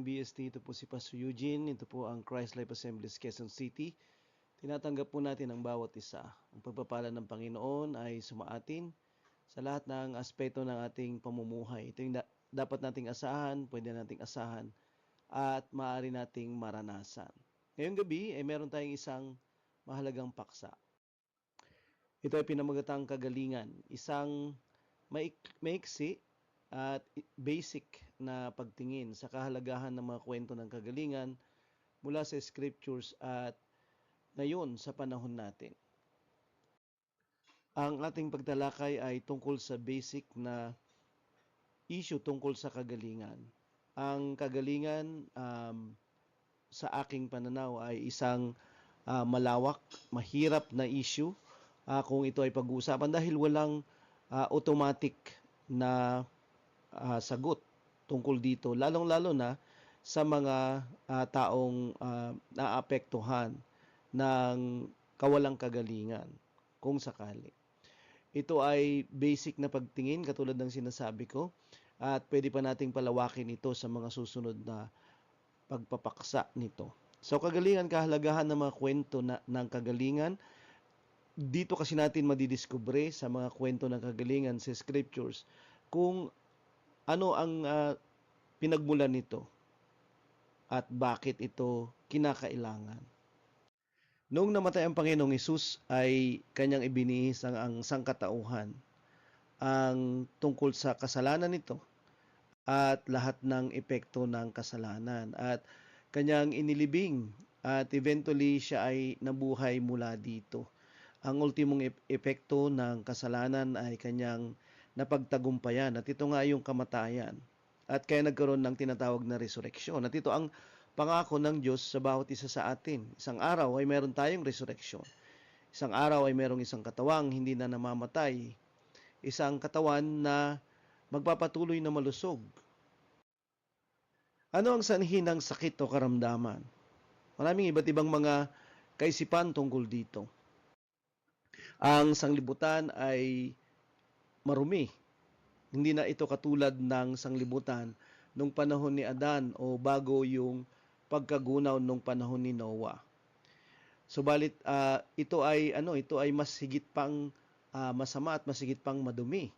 BST, ito po si Pastor Eugene, ito po ang Christ Life Assemblies Quezon City. Tinatanggap po natin ang bawat isa. Ang pagpapala ng Panginoon ay sumaatin sa lahat ng aspeto ng ating pamumuhay. Ito yung dapat nating asahan, pwede nating asahan, at maaari nating maranasan. Ngayong gabi ay meron tayong isang mahalagang paksa. Ito ay pinamagatang kagalingan, isang maiksi at basic na pagtingin sa kahalagahan ng mga kwento ng kagalingan mula sa scriptures at ngayon sa panahon natin. Ang ating pagtalakay ay tungkol sa basic na issue tungkol sa kagalingan. Ang kagalingan sa aking pananaw ay isang malawak, mahirap na issue kung ito ay pag-uusapan dahil walang automatic na sagot tungkol dito, lalong-lalo na sa mga taong naapektuhan ng kawalang kagalingan kung sakali. Ito ay basic na pagtingin katulad ng sinasabi ko at pwede pa nating palawakin ito sa mga susunod na pagpapaksa nito. So kagalingan, kahalagahan ng mga kwento ng kagalingan. Dito kasi natin madidiskubre sa mga kwento ng kagalingan sa scriptures kung ano ang pinagmulan nito at bakit ito kinakailangan. Noong namatay ang Panginoong Hesus ay kanyang ibinihis ang sangkatauhan ang tungkol sa kasalanan nito at lahat ng epekto ng kasalanan at kanyang inilibing at eventually siya ay nabuhay mula dito. Ang ultimong epekto ng kasalanan ay kanyang napagtagumpayan at ito nga yung kamatayan. At kaya nagkaroon ng tinatawag na resurreksyon. At ito ang pangako ng Diyos sa bawat isa sa atin. Isang araw ay meron tayong resurreksyon. Isang araw ay merong isang katawang hindi na namamatay. Isang katawan na magpapatuloy na malusog. Ano ang sanhi ng sakit o karamdaman? Maraming iba't ibang mga kaisipan tungkol dito. Ang sanglibutan ay marumi. Hindi na ito katulad ng sanglibutan nung panahon ni Adan o bago yung pagkagunaw nung panahon ni Noah. Subalit ito ay mas higit pang masama at mas higit pang madumi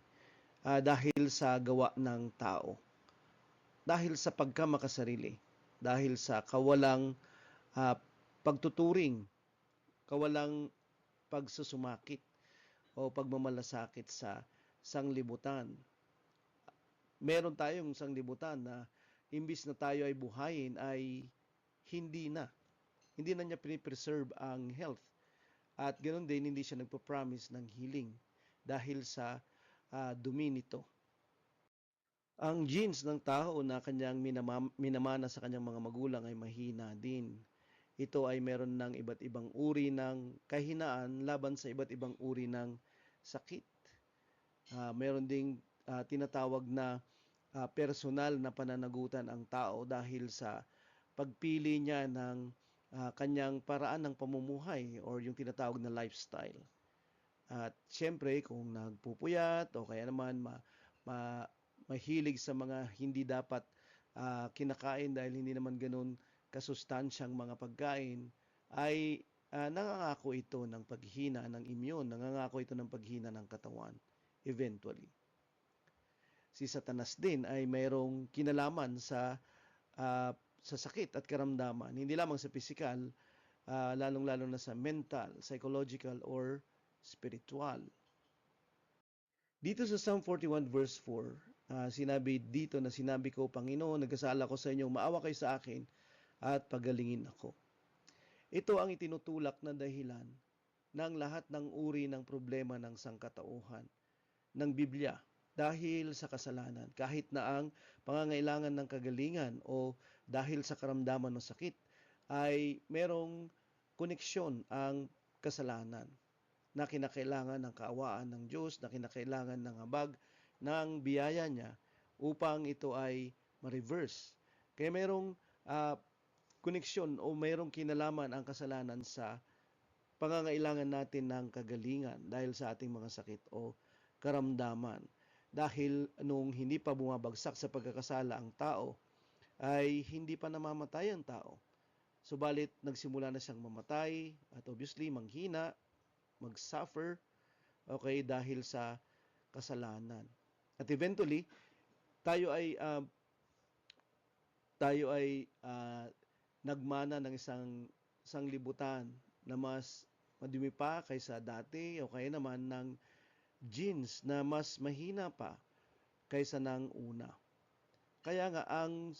dahil sa gawa ng tao. Dahil sa pagkamakasarili, dahil sa kawalang pagtuturing, kawalang pagsusumakit o pagmamalasakit sa sanglibutan. Meron tayong sanglibutan na imbis na tayo ay buhayin ay hindi na niya pinipreserve ang health at ganoon din hindi siya nagpo-promise ng healing dahil sa dumi nito. Ang genes ng tao na kanyang minamana sa kanyang mga magulang ay mahina din. Ito ay meron ng iba't ibang uri ng kahinaan laban sa iba't ibang uri ng sakit. Meron ding tinatawag na personal na pananagutan ang tao dahil sa pagpili niya ng kanyang paraan ng pamumuhay or yung tinatawag na lifestyle. At siyempre kung nagpupuyat o kaya naman mahilig sa mga hindi dapat kinakain dahil hindi naman ganun kasustansyang mga pagkain ay nangangako ito ng paghina ng immune, nangangako ito ng paghina ng katawan eventually. Si Satanas din ay mayroong kinalaman sa sakit at karamdaman, hindi lamang sa physical, lalong-lalo na sa mental, psychological, or spiritual. Dito sa Psalm 41 verse 4, sinabi dito na sinabi ko, Panginoon, nagkasala ko sa inyo, maawa kayo sa akin at pagalingin ako. Ito ang itinutulak na dahilan ng lahat ng uri ng problema ng sangkatauhan ng Biblia dahil sa kasalanan. Kahit na ang pangangailangan ng kagalingan o dahil sa karamdaman o sakit ay merong koneksyon ang kasalanan na kinakailangan ng kaawaan ng Diyos, na kinakailangan ng habag ng biyaya niya upang ito ay ma-reverse. Kaya mayroong koneksyon o mayroong kinalaman ang kasalanan sa pangangailangan natin ng kagalingan dahil sa ating mga sakit o karamdaman. Dahil nung hindi pa bumabagsak sa pagkakasala ang tao, ay hindi pa namamatay ang tao. Subalit nagsimula na siyang mamatay at obviously manghina, mag-suffer, okay, dahil sa kasalanan. At eventually, tayo ay uh, nagmana ng isang sanglibutan na mas madumi pa kaysa dati o kaya naman ng genes na mas mahina pa kaysa ng una. Kaya nga ang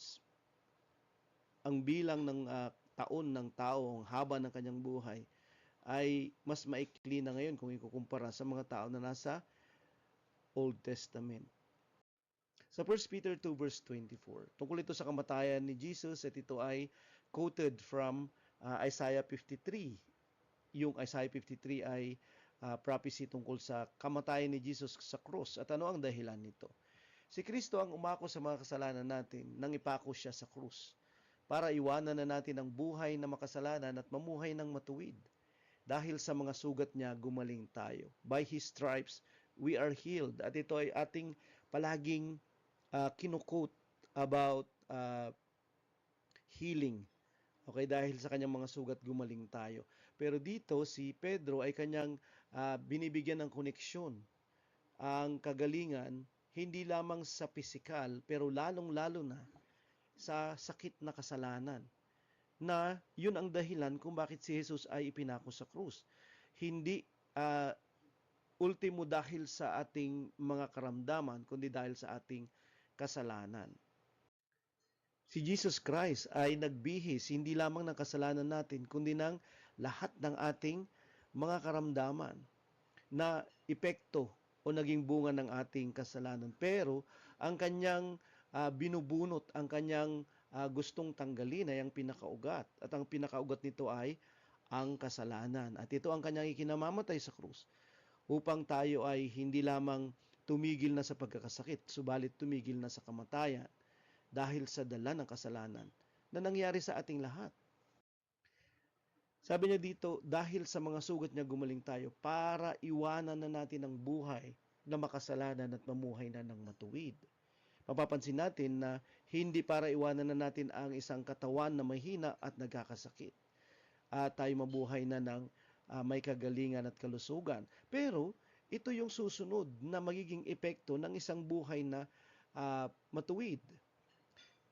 bilang ng taon ng tao, ang haba ng kanyang buhay ay mas maikli na ngayon kung ikukumpara sa mga tao na nasa Old Testament. Sa 1 Peter 2 verse 24, tungkol ito sa kamatayan ni Jesus at ito ay quoted from Isaiah 53. Yung Isaiah 53 ay prophecy tungkol sa kamatayan ni Jesus sa krus. At ano ang dahilan nito? Si Kristo ang umako sa mga kasalanan natin nang ipako siya sa krus para iwanan na natin ang buhay na makasalanan at mamuhay ng matuwid. Dahil sa mga sugat niya, gumaling tayo. By His stripes, we are healed. At ito ay ating palaging kinukot about healing. Okay, dahil sa kanyang mga sugat, gumaling tayo. Pero dito, si Pedro ay kanyang binibigyan ng koneksyon. Ang kagalingan, hindi lamang sa pisikal, pero lalong-lalo na sa sakit na kasalanan na yun ang dahilan kung bakit si Jesus ay ipinako sa krus. Hindi ultimo dahil sa ating mga karamdaman, kundi dahil sa ating kasalanan. Si Jesus Christ ay nagbihis hindi lamang ng kasalanan natin, kundi ng lahat ng ating mga karamdaman na epekto o naging bunga ng ating kasalanan. Pero ang kanyang binubunot, ang kanyang gustong tanggalin ay ang pinakaugat. At ang pinakaugat nito ay ang kasalanan. At ito ang kanyang ikinamamatay sa krus upang tayo ay hindi lamang tumigil na sa pagkakasakit, subalit tumigil na sa kamatayan dahil sa dala ng kasalanan na nangyari sa ating lahat. Sabi niya dito, dahil sa mga sugat niya gumaling tayo para iwanan na natin ang buhay na makasalanan at mamuhay na ng matuwid. Mapapansin natin na hindi para iwanan na natin ang isang katawan na mahina at nagkakasakit. At tayo mabuhay na ng may kagalingan at kalusugan. Pero ito yung susunod na magiging epekto ng isang buhay na matuwid.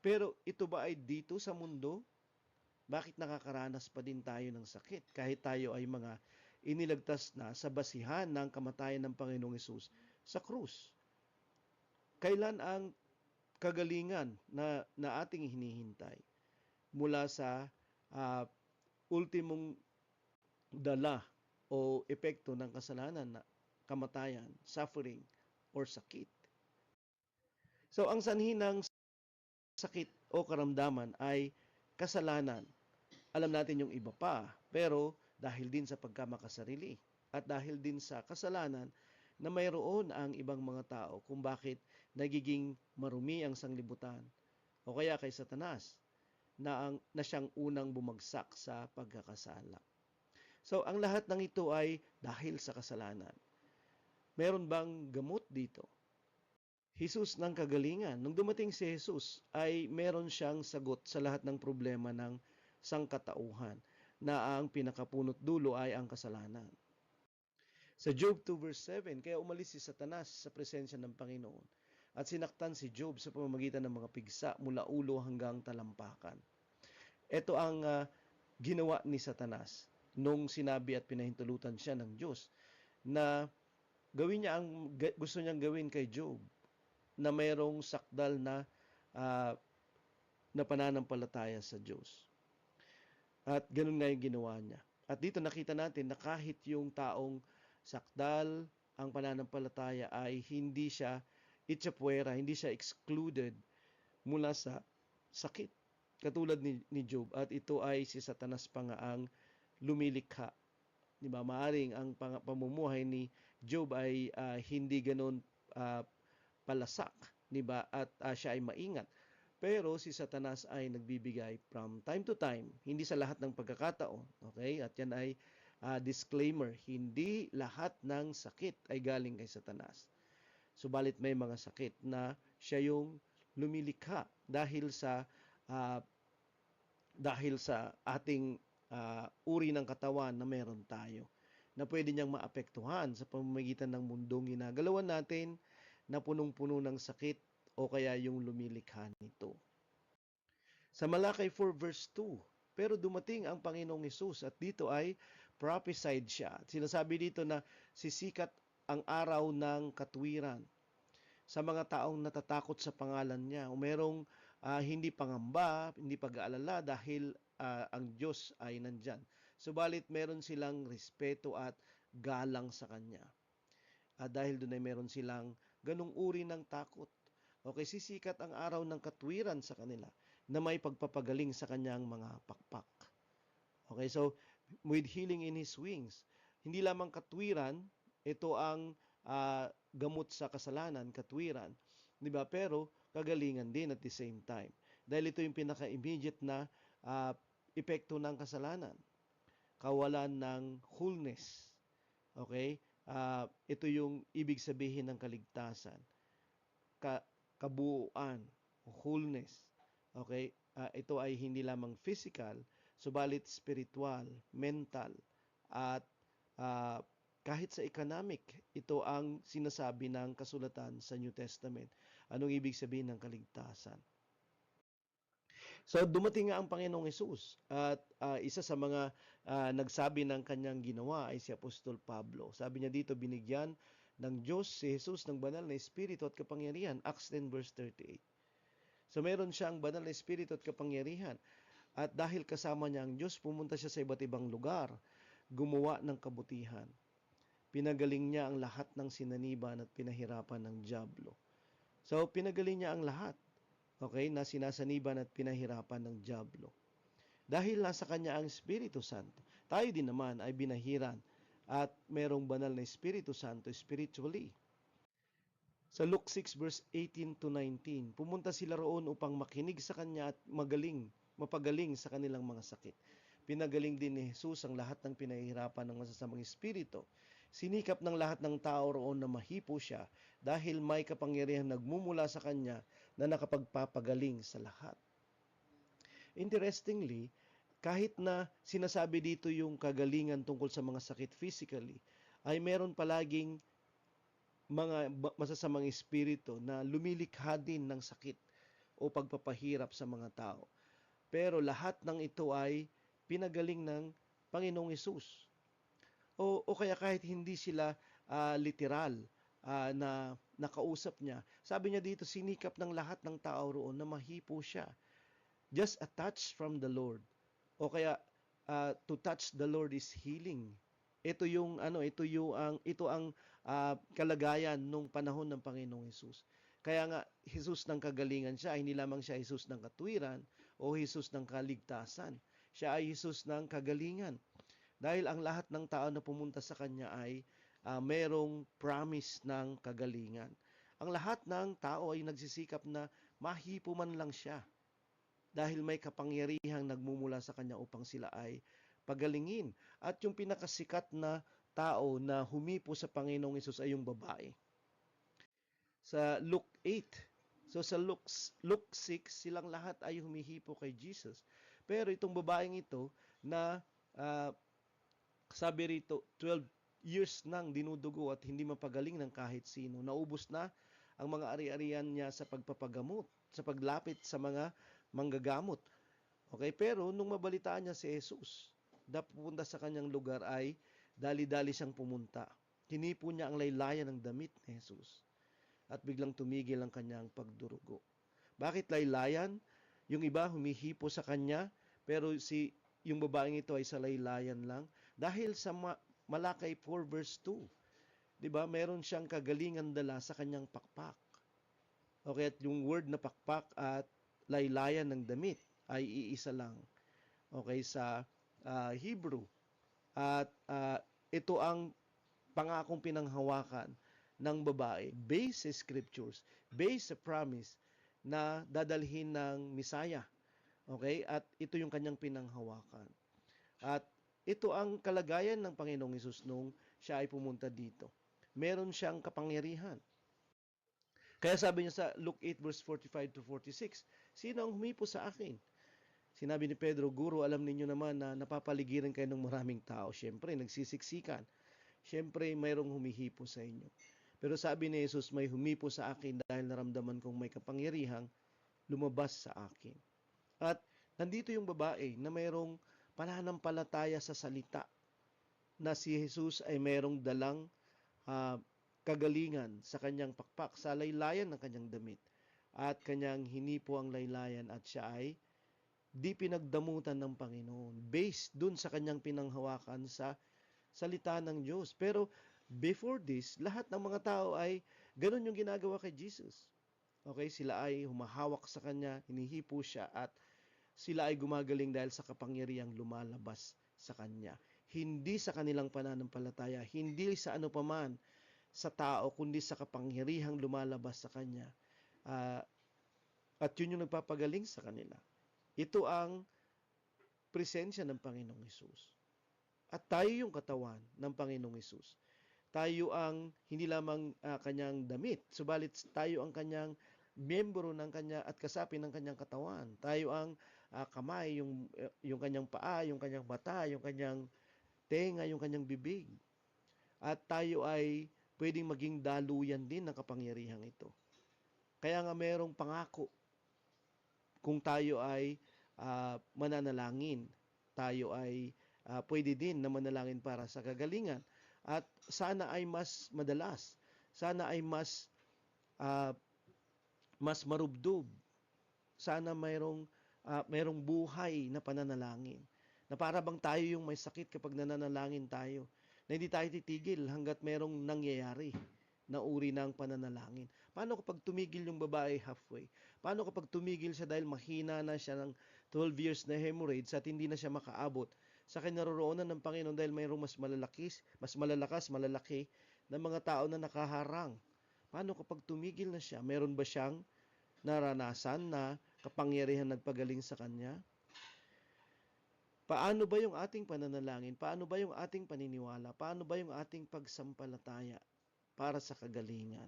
Pero ito ba ay dito sa mundo? Bakit nakakaranas pa din tayo ng sakit kahit tayo ay mga inilagtas na sa basihan ng kamatayan ng Panginoong Hesus sa krus? Kailan ang kagalingan na ating hinihintay mula sa ultimong dala o epekto ng kasalanan na kamatayan, suffering, or sakit? So, ang sanhi ng sakit o karamdaman ay kasalanan. Alam natin yung iba pa, pero dahil din sa pagkamakasarili at dahil din sa kasalanan na mayroon ang ibang mga tao kung bakit nagiging marumi ang sanglibutan o kaya kay Satanas na siyang unang bumagsak sa pagkakasala. So, ang lahat ng ito ay dahil sa kasalanan. Meron bang gamot dito? Jesus ng kagalingan. Nung dumating si Jesus, ay meron siyang sagot sa lahat ng problema ng sangkatauhan na ang pinakapunot dulo ay ang kasalanan. Sa Job 2 verse 7, kaya umalis si Satanas sa presensya ng Panginoon at sinaktan si Job sa pamamagitan ng mga pigsa mula ulo hanggang talampakan. Ito ang ginawa ni Satanas nung sinabi at pinahintulutan siya ng Diyos na gawin niya ang gusto niyang gawin kay Job, na mayroong sakdal na pananampalataya sa Diyos. At ganun nga yung ginawa niya. At dito nakita natin na kahit yung taong sakdal ang pananampalataya ay hindi siya itsapuera, hindi siya excluded mula sa sakit. Katulad ni Job. At ito ay si Satanas pa nga ang lumilikha. Diba? Maaring ang pamumuhay ni Job ay hindi ganun palasak, diba? At siya ay maingat. Pero si Satanas ay nagbibigay from time to time, hindi sa lahat ng pagkakataon. Okay? At yan ay disclaimer, hindi lahat ng sakit ay galing kay Satanas. Subalit may mga sakit na siya yung lumilikha dahil sa ah, dahil sa ating uri ng katawan na meron tayo na pwede niyang maapektuhan sa pamamagitan ng mundong ginagalawan natin na punong-puno ng sakit o kaya yung lumilikha nito. Sa Malakay 4 verse 2, pero dumating ang Panginoong Hesus at dito ay prophesied siya. Sinasabi dito na sisikat ang araw ng katwiran sa mga taong natatakot sa pangalan niya. O merong hindi pangamba, hindi pag-aalala dahil ang Diyos ay nandyan. Subalit meron silang respeto at galang sa Kanya. Dahil doon ay meron silang ganung uri ng takot. Okay, sisikat ang araw ng katwiran sa kanila na may pagpapagaling sa kanyang mga pakpak. Okay, so with healing in His wings, hindi lamang katwiran, ito ang gamot sa kasalanan, katwiran, di ba? Pero kagalingan din at the same time. Dahil ito yung pinaka-immediate na epekto ng kasalanan, kawalan ng wholeness. Okay? Ito yung ibig sabihin ng kaligtasan. Kabuuan, wholeness. Okay? Ito ay hindi lamang physical, subalit spiritual, mental, at kahit sa economic, ito ang sinasabi ng kasulatan sa New Testament. Anong ibig sabihin ng kaligtasan? So dumating nga ang Panginoong Hesus at isa sa mga nagsabi ng kanyang ginawa ay si Apostol Pablo. Sabi niya dito, binigyan ng Diyos si Jesus ng banal na espiritu at kapangyarihan. Acts 10 verse 38. So meron siyang banal na espiritu at kapangyarihan. At dahil kasama niya ang Diyos, pumunta siya sa iba't ibang lugar, gumawa ng kabutihan. Pinagaling niya ang lahat ng sinaniban at pinahirapan ng dyablo. So pinagaling niya ang lahat, okay, na sinasaniban at pinahirapan ng dyablo. Dahil nasa kanya ang Espiritu Santo, tayo din naman ay binahiran at merong banal na Espiritu Santo spiritually. Sa Luke 6 verse 18 to 19, pumunta sila roon upang makinig sa kanya at mapagaling sa kanilang mga sakit. Pinagaling din ni Jesus ang lahat ng pinahihirapan ng masasamang espiritu. Sinikap ng lahat ng tao roon na mahipo siya dahil may kapangyarihan nagmumula sa kanya na nakapagpapagaling sa lahat. Interestingly, kahit na sinasabi dito yung kagalingan tungkol sa mga sakit physically, ay meron palaging mga masasamang espiritu na lumilikha din ng sakit o pagpapahirap sa mga tao. Pero lahat ng ito ay pinagaling ng Panginoong Hesus. O kaya kahit hindi sila literal na nakausap niya, sabi niya dito, sinikap ng lahat ng tao roon na mahipo siya. Just a touch from the Lord. O kaya to touch the Lord is healing. Ito ang kalagayan nung panahon ng Panginoong Hesus. Kaya nga Hesus ng kagalingan siya, hindi lamang siya Hesus ng katwiran o Hesus ng kaligtasan. Siya ay Hesus ng kagalingan. Dahil ang lahat ng tao na pumunta sa kanya ay merong promise ng kagalingan. Ang lahat ng tao ay nagsisikap na mahipo man lang siya dahil may kapangyarihang nagmumula sa kanya upang sila ay pagalingin. At yung pinakasikat na tao na humipo sa Panginoong Hesus ay yung babae. Sa Luke 8, so sa Luke 6, silang lahat ay humihipo kay Jesus. Pero itong babaeng ito na sabi rito, 12 years nang dinudugo at hindi mapagaling ng kahit sino. Naubos na ang mga ari-arian niya sa pagpapagamot, sa paglapit sa mga manggagamot. Okay, pero nung mabalitaan niya si Jesus, na pupunta sa kanyang lugar ay dali-dali siyang pumunta. Hinipo niya ang laylayan ng damit ni Jesus at biglang tumigil ang kanyang pagdurugo. Bakit laylayan? Yung iba humihipo sa kanya, pero yung babaeng ito ay sa laylayan lang dahil sa Malakay 4 verse 2. 'Di ba? Meron siyang kagalingan dala sa kanyang pakpak. Okay, at yung word na pakpak at laylayan ng damit ay iisa lang. Okay, sa Hebrew. At ito ang pangakong pinanghawakan ng babae based sa scriptures, based sa promise na dadalhin ng Messiah. Okay? At ito yung kanyang pinanghawakan. At ito ang kalagayan ng Panginoong Hesus nung siya ay pumunta dito. Meron siyang kapangyarihan. Kaya sabi niya sa Luke 8 verse 45 to 46, Sino ang humipo sa akin? Sinabi ni Pedro, Guro, alam ninyo naman na napapaligiran kayo ng maraming tao. Siyempre, nagsisiksikan. Siyempre, mayroong humihipo sa inyo. Pero sabi ni Jesus, may humipo sa akin dahil naramdaman kong may kapangyarihang lumabas sa akin. At nandito yung babae na mayroong pananampalataya sa salita na si Jesus ay mayroong dalang uh, kagalingan sa kanyang pakpak, sa laylayan ng kanyang damit. At kanyang hinipo ang laylayan at siya ay di pinagdamutan ng Panginoon based dun sa kanyang pinanghawakan sa salita ng Diyos. Pero before this, lahat ng mga tao ay ganun yung ginagawa kay Jesus. Okay, sila ay humahawak sa kanya, hinihipo siya at sila ay gumagaling dahil sa kapangyarihang lumalabas sa kanya. Hindi sa kanilang pananampalataya, hindi sa ano paman sa tao, kundi sa kapangyarihang lumalabas sa kanya. At yun yung nagpapagaling sa kanila. Ito ang presensya ng Panginoong Hesus. At tayo yung katawan ng Panginoong Hesus. Tayo ang hindi lamang kanyang damit, subalit tayo ang kanyang miyembro ng kanya at kasapi ng kanyang katawan. Tayo ang kamay, yung kanyang paa, yung kanyang mata, yung kanyang tenga, yung kanyang bibig. At tayo ay pwedeng maging daluyan din ng kapangyarihang ito. Kaya nga merong pangako kung tayo ay mananalangin, tayo ay pwede din na manalangin para sa kagalingan. At sana ay mas madalas, sana ay mas marubdob, sana mayroong buhay na pananalangin. Na para bang tayo yung may sakit kapag nananalangin tayo, na hindi tayo titigil hanggat merong nangyayari na uri ng pananalangin. Paano kapag tumigil yung babae halfway? Paano kapag tumigil siya dahil mahina na siya ng 12 years na hemorrhoids at hindi na siya makaabot sa kinaroroonan ng Panginoon dahil mayroong mas malalaki na mga tao na nakaharang? Paano kapag tumigil na siya? Meron ba siyang naranasan na kapangyarihan nagpagaling sa kanya? Paano ba yung ating pananalangin? Paano ba yung ating paniniwala? Paano ba yung ating pagsampalataya para sa kagalingan?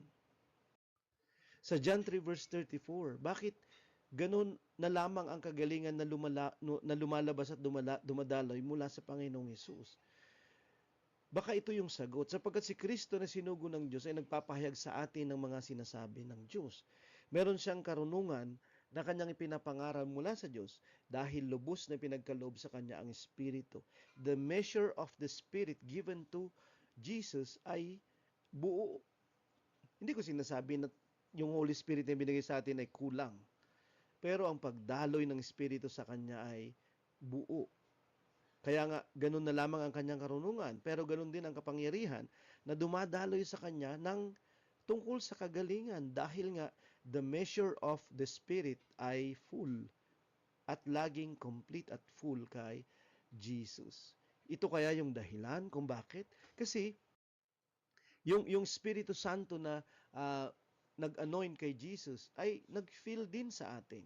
Sa John 3 verse 34, bakit ganun na lamang ang kagalingan na lumalabas at dumadaloy mula sa Panginoong Hesus? Baka ito yung sagot, sapagkat si Kristo na sinugo ng Diyos ay nagpapahayag sa atin ng mga sinasabi ng Diyos. Meron siyang karunungan na kanyang ipinapangaral mula sa Diyos dahil lubos na pinagkaloob sa kanya ang Espiritu. The measure of the Spirit given to Jesus ay buo. Hindi ko sinasabi na yung Holy Spirit na binigay sa atin ay kulang. Pero ang pagdaloy ng Espiritu sa kanya ay buo. Kaya nga, ganun na lamang ang kanyang karunungan. Pero ganun din ang kapangyarihan na dumadaloy sa kanya ng tungkol sa kagalingan. Dahil nga, the measure of the Spirit ay full at laging complete at full kay Jesus. Ito kaya yung dahilan kung bakit? Kasi yung Espiritu Santo na nag-anoint kay Jesus ay nag-fill din sa atin.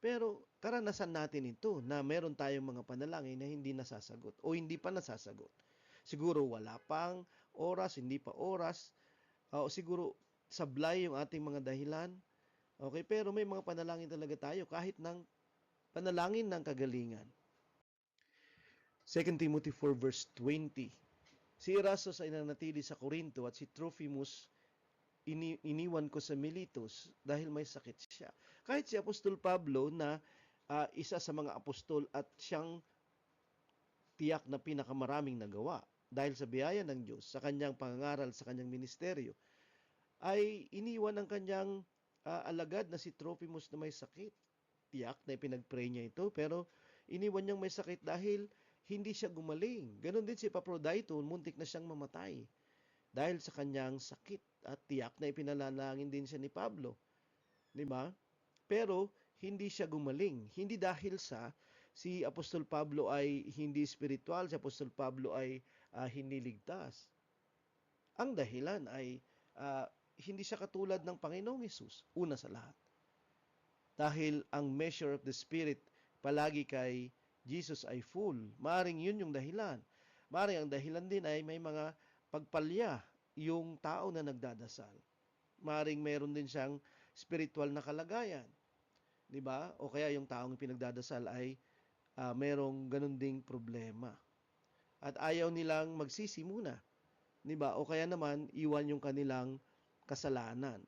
Pero karanasan natin ito na meron tayong mga panalangin na hindi nasasagot o hindi pa nasasagot. Siguro wala pang oras, hindi pa oras, o siguro sablay yung ating mga dahilan. Okay, pero may mga panalangin talaga tayo kahit ng panalangin ng kagalingan. 2 Timothy 4 verse 20. Si Erastus ay nanatili sa Corinto at si Trophimus iniwan ko sa Miletus dahil may sakit siya. Kahit si Apostol Pablo na isa sa mga apostol at siyang tiyak na pinakamaraming nagawa dahil sa biyaya ng Diyos sa kanyang pangangaral sa kanyang ministeryo, ay iniwan ng kanyang alagad na si Trophimus na may sakit. Tiyak na ipinag-pray niya ito, pero iniwan niyang may sakit dahil hindi siya gumaling. Ganon din si Epaphroditus, muntik na siyang mamatay dahil sa kanyang sakit. At tiyak na ipinalalangin din siya ni Pablo. Di ba? Pero hindi siya gumaling. Hindi dahil si Apostol Pablo ay hindi spiritual, si Apostol Pablo ay hindi ligtas. Ang dahilan ay hindi siya katulad ng Panginoong Hesus, una sa lahat. Dahil ang measure of the Spirit palagi kay Jesus ay full. Maaring yun yung dahilan. Maaring ang dahilan din ay may mga pagpalya yung tao na nagdadasal. Maaring meron din siyang spiritual na kalagayan. 'di ba? O kaya yung taong pinagdadasal ay merong ganun ding problema. At ayaw nilang magsisi muna, 'di ba? O kaya naman iwan yung kanilang kasalanan.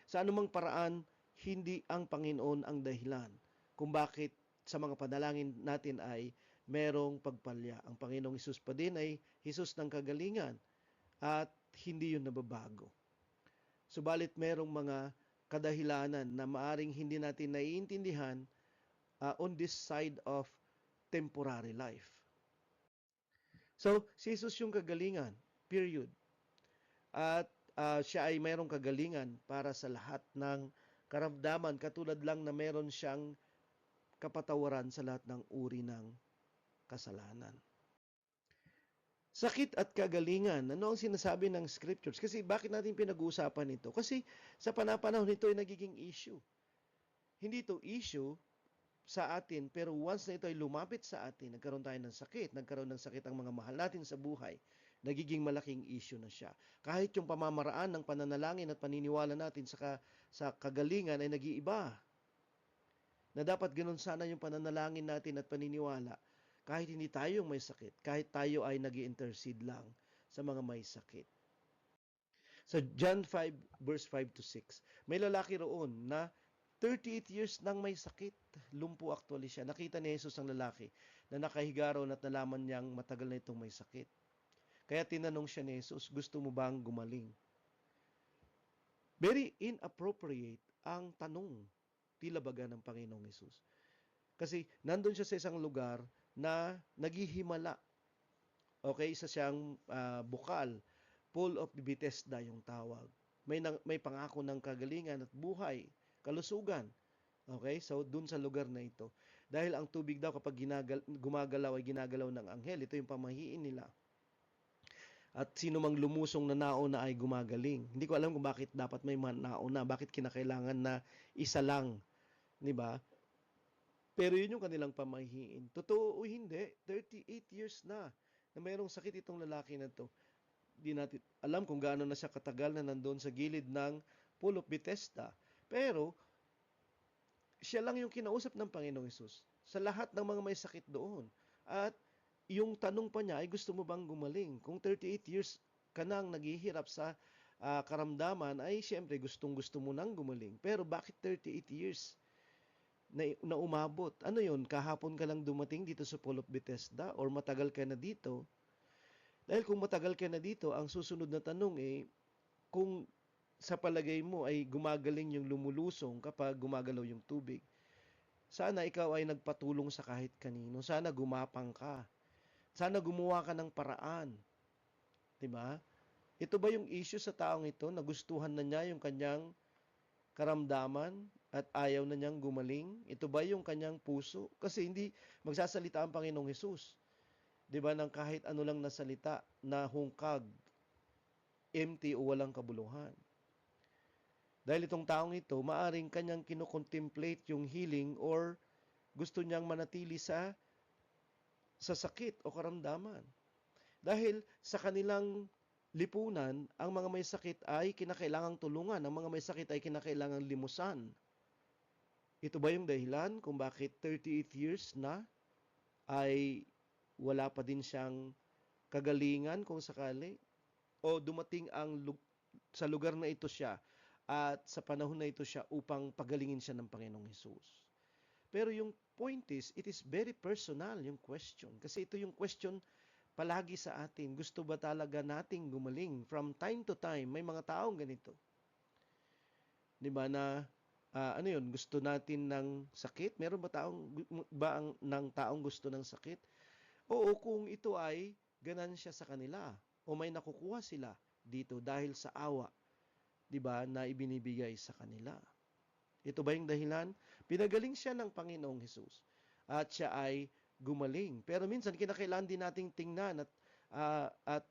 Sa anumang paraan, hindi ang Panginoon ang dahilan kung bakit sa mga panalangin natin ay merong pagpalya. Ang Panginoong Hesus pa din ay Hesus ng kagalingan at hindi yun nababago. Subalit merong mga kadahilanan na maaring hindi natin naiintindihan on this side of temporary life. So, si Jesus yung kagalingan, period. At siya ay mayroong kagalingan para sa lahat ng karamdaman, katulad lang na meron siyang kapatawaran sa lahat ng uri ng kasalanan. Sakit at kagalingan, ano ang sinasabi ng scriptures? Kasi bakit natin pinag-uusapan ito? Kasi sa panahon nito ay nagiging issue. Hindi ito issue sa atin, pero once na ito ay lumapit sa atin, nagkaroon tayo ng sakit, nagkaroon ng sakit ang mga mahal natin sa buhay, nagiging malaking issue na siya. Kahit yung pamamaraan ng pananalangin at paniniwala natin sa kagalingan ay nag-iiba. Na dapat ganun sana yung pananalangin natin at paniniwala, kahit hindi tayo may sakit, kahit tayo ay nag-i-intercede lang sa mga may sakit. Sa John 5 verse 5 to 6, may lalaki roon na 38 years nang may sakit. Lumpo actually siya. Nakita ni Jesus ang lalaki na nakahiga roon at nalaman niyang matagal na itong may sakit. Kaya tinanong siya ni Jesus, gusto mo bang gumaling? Very inappropriate ang tanong, tila baga ng Panginoong Jesus. Kasi nandun siya sa isang lugar na naghihimala. Okay, isa siyang bukal. Pool of Bethesda yung tawag. May pangako ng kagalingan at buhay, kalusugan. Okay, so dun sa lugar na ito. Dahil ang tubig daw kapag gumagalaw ay ginagalaw ng anghel. Ito yung pamahiin nila. At sino mang lumusong na nauna ay gumagaling. Hindi ko alam kung bakit dapat may nauna, bakit kinakailangan na isa lang, 'di ba? Pero yun yung kanilang pamahiin. Totoo o hindi, 38 years na mayroong sakit itong lalaki na to. Di natin alam kung gaano na siya katagal na nandoon sa gilid ng Pool of Bethesda. Pero, siya lang yung kinausap ng Panginoong Hesus sa lahat ng mga may sakit doon. At yung tanong pa niya ay gusto mo bang gumaling? Kung 38 years ka nang naghihirap sa karamdaman, ay siyempre gustong-gusto mo nang gumaling. Pero bakit 38 years? Na umabot. Ano yun? Kahapon ka lang dumating dito sa Pool of Bethesda or matagal ka na dito? Dahil kung matagal ka na dito, ang susunod na tanong kung sa palagay mo ay gumagaling yung lumulusong kapag gumagalaw yung tubig. Sana ikaw ay nagpatulong sa kahit kanino. Sana gumapang ka. Sana gumawa ka ng paraan. 'Di ba? Ito ba yung issue sa taong ito? Nagustuhan na niya yung kanyang karamdaman at ayaw na niyang gumaling? Ito ba yung kanyang puso? Kasi hindi magsasalita ang Panginoong Hesus. 'Di ba, ng kahit ano lang na salita na hungkag, empty o walang kabuluhan. Dahil itong taong ito, maaring kanyang kinocontemplate yung healing or gusto niyang manatili sa sakit o karamdaman. Dahil sa kanilang lipunan, ang mga may sakit ay kinakailangang tulungan, ang mga may sakit ay kinakailangang limusan. Ito ba yung dahilan kung bakit 38 years na ay wala pa din siyang kagalingan kung sakali? O dumating sa lugar na ito siya at sa panahon na ito siya upang pagalingin siya ng Panginoong Hesus? Pero yung point is, it is very personal yung question. Kasi ito yung question palagi sa atin. Gusto ba talaga nating gumaling? From time to time, may mga taong ganito. 'Di ba na ano yun, gusto natin ng sakit? Meron ng taong gusto ng sakit? Oo, kung ito ay ganansya sa kanila o may nakukuha sila dito dahil sa awa, 'di ba, na ibinibigay sa kanila. Ito ba yung dahilan? Pinagaling siya ng Panginoong Hesus at siya ay gumaling. Pero minsan kinakailangan din nating tingnan uh, at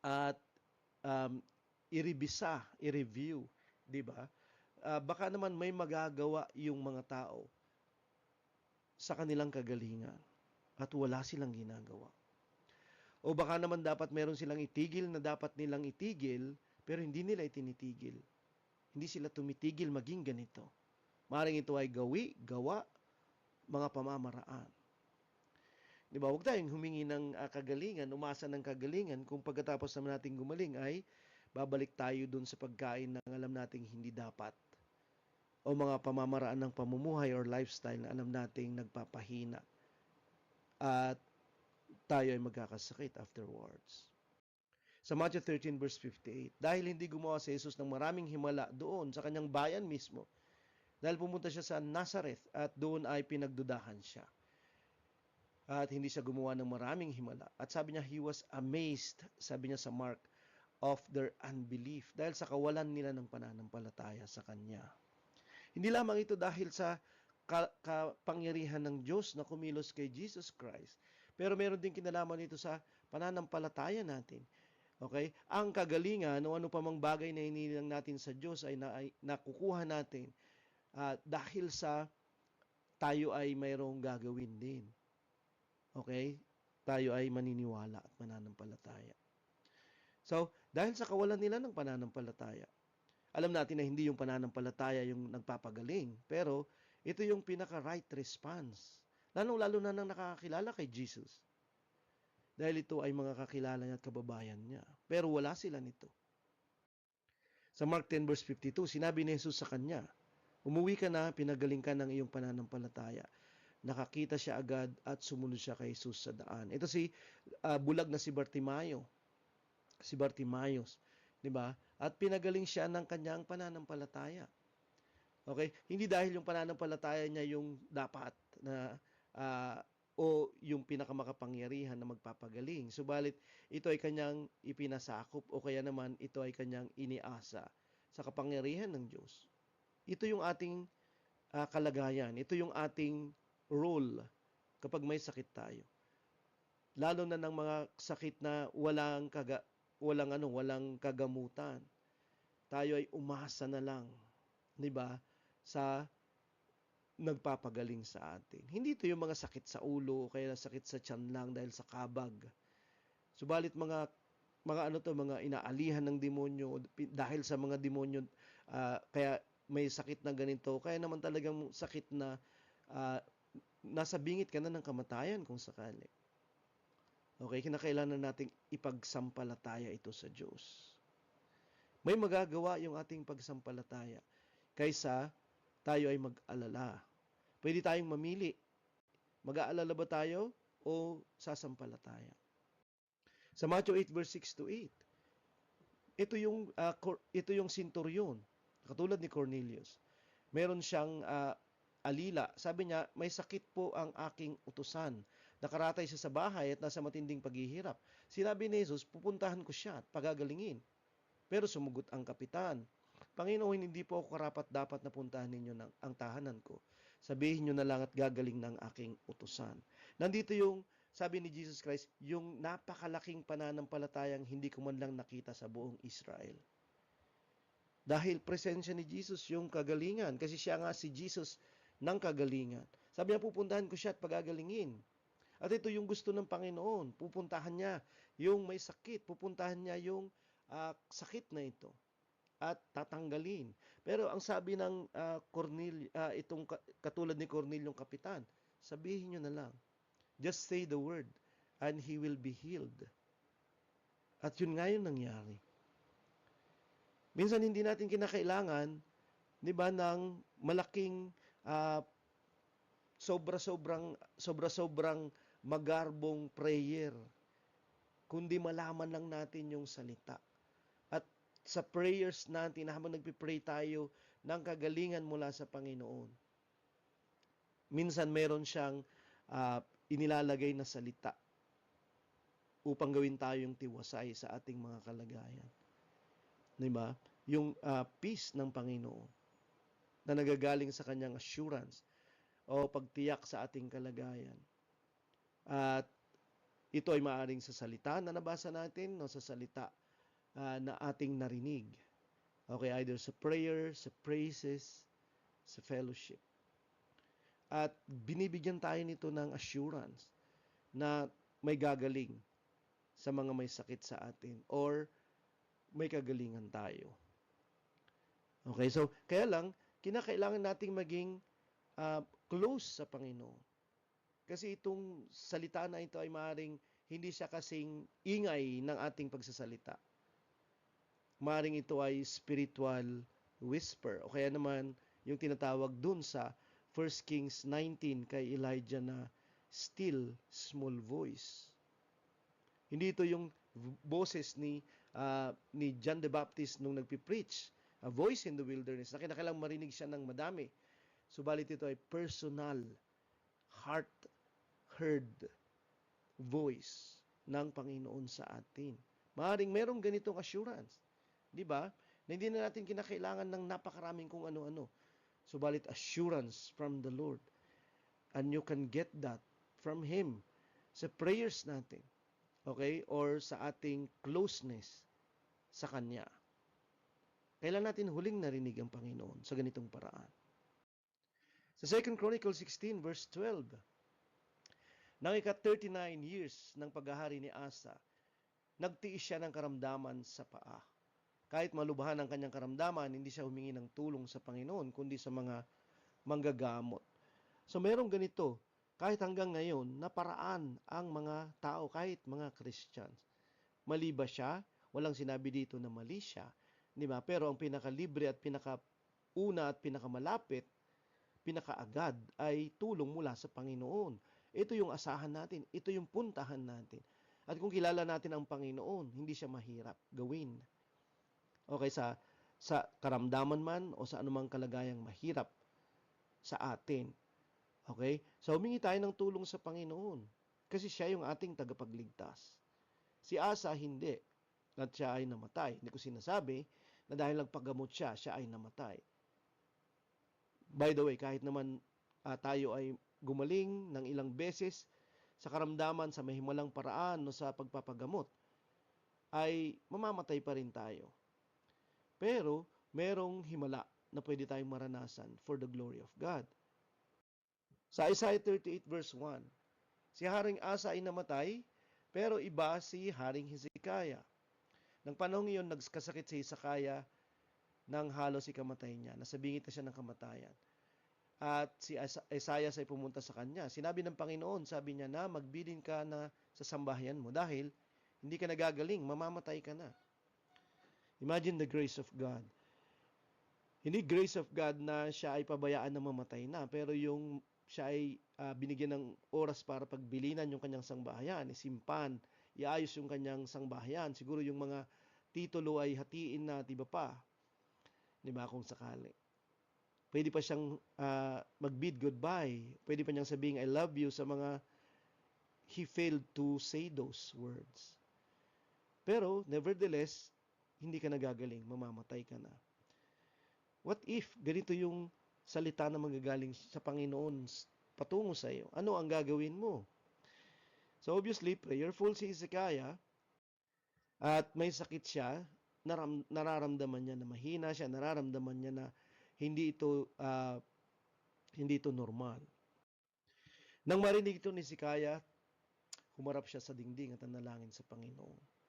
at i-review, 'di ba? Baka naman may magagawa yung mga tao sa kanilang kagalingan at wala silang ginagawa. O baka naman dapat meron silang itigil na dapat nilang itigil pero hindi nila itinitigil. Hindi sila tumitigil maging ganito. Maaaring ito ay gawa, mga pamamaraan. Di ba? Huwag tayong humingi ng kagalingan, umasa ng kagalingan kung pagkatapos naman nating gumaling ay babalik tayo dun sa pagkain ng alam nating hindi dapat o mga pamamaraan ng pamumuhay or lifestyle na alam nating nagpapahina at tayo ay magkakasakit afterwards. Sa Matthew 13 verse 58, dahil hindi gumawa si Jesus ng maraming himala doon sa kanyang bayan mismo, dahil pumunta siya sa Nazareth at doon ay pinagdudahan siya. At hindi siya gumawa ng maraming himala. At sabi niya, he was amazed, sabi niya sa Mark, of their unbelief. Dahil sa kawalan nila ng pananampalataya sa Kanya. Hindi lamang ito dahil sa kapangyarihan ng Diyos na kumilos kay Jesus Christ. Pero meron din kinalaman ito sa pananampalataya natin. Okay? Ang kagalingan o ano pa mang bagay na hinihiling natin sa Diyos ay nakukuha natin dahil sa tayo ay mayroong gagawin din. Okay? Tayo ay maniniwala at mananampalataya. So, dahil sa kawalan nila ng pananampalataya, alam natin na hindi yung pananampalataya yung nagpapagaling, pero ito yung pinaka-right response. Lalong-lalo na nang nakakakilala kay Jesus. Dahil ito ay mga kakilala niya at kababayan niya. Pero wala sila nito. Sa Mark 10 verse 52, sinabi ni Jesus sa kanya, umuwi ka na, pinagaling ka ng iyong pananampalataya. Nakakita siya agad at sumunod siya kay Jesus sa daan. Ito si bulag na si Bartimayo. Si Bartimayos, 'di ba? At pinagaling siya ng kanyang pananampalataya. Okay? Hindi dahil yung pananampalataya niya yung dapat na o yung pinakamakapangyarihan na magpapagaling. Subalit ito ay kanyang ipinasakop o kaya naman ito ay kanyang iniasa sa kapangyarihan ng Diyos. Ito yung ating kalagayan. Ito yung ating role kapag may sakit tayo. Lalo na ng mga sakit na walang kagamutan. Tayo ay umasa na lang, 'di ba? Sa nagpapagaling sa atin. Hindi ito yung mga sakit sa ulo o kaya sakit sa tiyan lang dahil sa kabag. Subalit mga mga inaalihan ng demonyo dahil sa mga demonyo kaya may sakit na ganito, kaya naman talagang sakit na nasa bingit ka na ng kamatayan kung sakali. Okay, kinakailangan nating ipagsampalataya ito sa Diyos. May magagawa yung ating pagsampalataya kaysa tayo ay mag-alala. Pwede tayong mamili. Mag-aalala ba tayo o sasampalataya? Sa Matthew 8 verse 6 to 8, ito yung centurion, katulad ni Cornelius. Meron siyang alila. Sabi niya, may sakit po ang aking utusan. Nakaratay siya sa bahay at nasa matinding paghihirap. Sinabi ni Jesus, pupuntahan ko siya at pagagalingin. Pero sumugot ang kapitan, Panginoon, hindi po ako karapat-dapat na puntahan ninyo ang tahanan ko. Sabihin nyo na lang at gagaling ng aking utusan. Nandito yung, sabi ni Jesus Christ, yung napakalaking pananampalatayang hindi ko man lang nakita sa buong Israel. Dahil presensya ni Jesus yung kagalingan. Kasi siya nga si Jesus ng kagalingan. Sabi niya, pupuntahan ko siya at pagagalingin. At ito yung gusto ng Panginoon. Pupuntahan niya yung may sakit. Pupuntahan niya yung sakit na ito. At tatanggalin. Pero ang sabi ng itong katulad ni Cornelius kapitan, sabihin niyo na lang. Just say the word and he will be healed. At yun nga yung nangyari. Minsan hindi natin kinakailangan, 'di ba, ng malaking sobra-sobrang magarbong prayer, kundi malaman lang natin yung salita. At sa prayers natin, habang nagpipray tayo ng kagalingan mula sa Panginoon, minsan meron siyang inilalagay na salita upang gawin tayong tiwasay sa ating mga kalagayan. 'Di ba? Yung peace ng Panginoon na nagagaling sa kanyang assurance o pagtiyak sa ating kalagayan. At ito ay maaaring sa salita na nabasa natin o sa salita na ating narinig. Okay, either sa prayer, sa praises, sa fellowship. At binibigyan tayo nito ng assurance na may gagaling sa mga may sakit sa atin or may kagalingan tayo. Okay, so kaya lang kinakailangan nating maging close sa Panginoon. Kasi itong salita na ito ay maaaring hindi siya kasing ingay ng ating pagsasalita. Maaaring ito ay spiritual whisper. O kaya naman yung tinatawag dun sa 1 Kings 19 kay Elijah na still small voice. Hindi ito yung boses ni John the Baptist nung nagpipreach, a voice in the wilderness, na kinakailangan marinig siya ng madami. Subalit ito ay personal, heard voice ng Panginoon sa atin. Maaaring merong ganitong assurance, di ba? Na hindi na natin kinakailangan ng napakaraming kung ano-ano. Subalit assurance from the Lord. And you can get that from Him sa prayers natin. Okay? Or sa ating closeness sa Kanya. Kailan natin huling narinig ang Panginoon sa ganitong paraan? Sa 2 Chronicles 16 verse 12, nang ika-39 years ng paghahari ni Asa, nagtiis siya ng karamdaman sa paa. Kahit malubahan ang kanyang karamdaman, hindi siya humingi ng tulong sa Panginoon, kundi sa mga manggagamot. So merong ganito, kahit hanggang ngayon, naparaan ang mga tao, kahit mga Christians. Mali ba siya? Walang sinabi dito na mali siya. Di ba? Pero ang pinakalibre at pinakauna at pinakamalapit, pinakaagad ay tulong mula sa Panginoon. Ito yung asahan natin. Ito yung puntahan natin. At kung kilala natin ang Panginoon, hindi siya mahirap gawin. Okay, sa karamdaman man o sa anumang kalagayang mahirap sa atin. Okay? So humingi tayo ng tulong sa Panginoon. Kasi siya yung ating tagapagligtas. Si Asa hindi. At siya ay namatay. Hindi ko sinasabi na dahil nagpagamot siya, siya ay namatay. By the way, kahit naman tayo ay gumaling ng ilang beses sa karamdaman, sa mahimalang paraan o sa pagpapagamot, ay mamamatay pa rin tayo. Pero merong himala na pwede tayong maranasan for the glory of God. Sa Isaiah 38 verse 1, si Haring Asa ay namatay, pero iba si Haring Hezekiah. Nang panahon iyon, nagkasakit si Hezekiah nang halos ikamatay niya. Nasabingit na siya ng kamatayan. At si Isaiah ay pumunta sa kanya. Sinabi ng Panginoon, sabi niya na magbilin ka na sa sambahayan mo dahil hindi ka nagagaling, mamamatay ka na. Imagine the grace of God. Hindi grace of God na siya ay pabayaan na mamatay na, pero yung siya ay binigyan ng oras para pagbilinan yung kanyang sangbahayan, isimpan, iayos yung kanyang sangbahayan. Siguro yung mga titulo ay hatiin na, diba pa? Diba kung sakali? Pwede pa siyang mag-bid goodbye. Pwede pa niyang sabihin, I love you sa mga he failed to say those words. Pero, nevertheless, hindi ka nagagaling, mamamatay ka na. What if ganito yung salita na manggagaling sa Panginoon patungo sa iyo? Ano ang gagawin mo? So, obviously, prayerful si Hezekiah at may sakit siya, nararamdaman niya na mahina siya, nararamdaman niya na hindi ito normal. Nang marinig ito ni Hezekiah, humarap siya sa dingding at nanalangin sa Panginoon.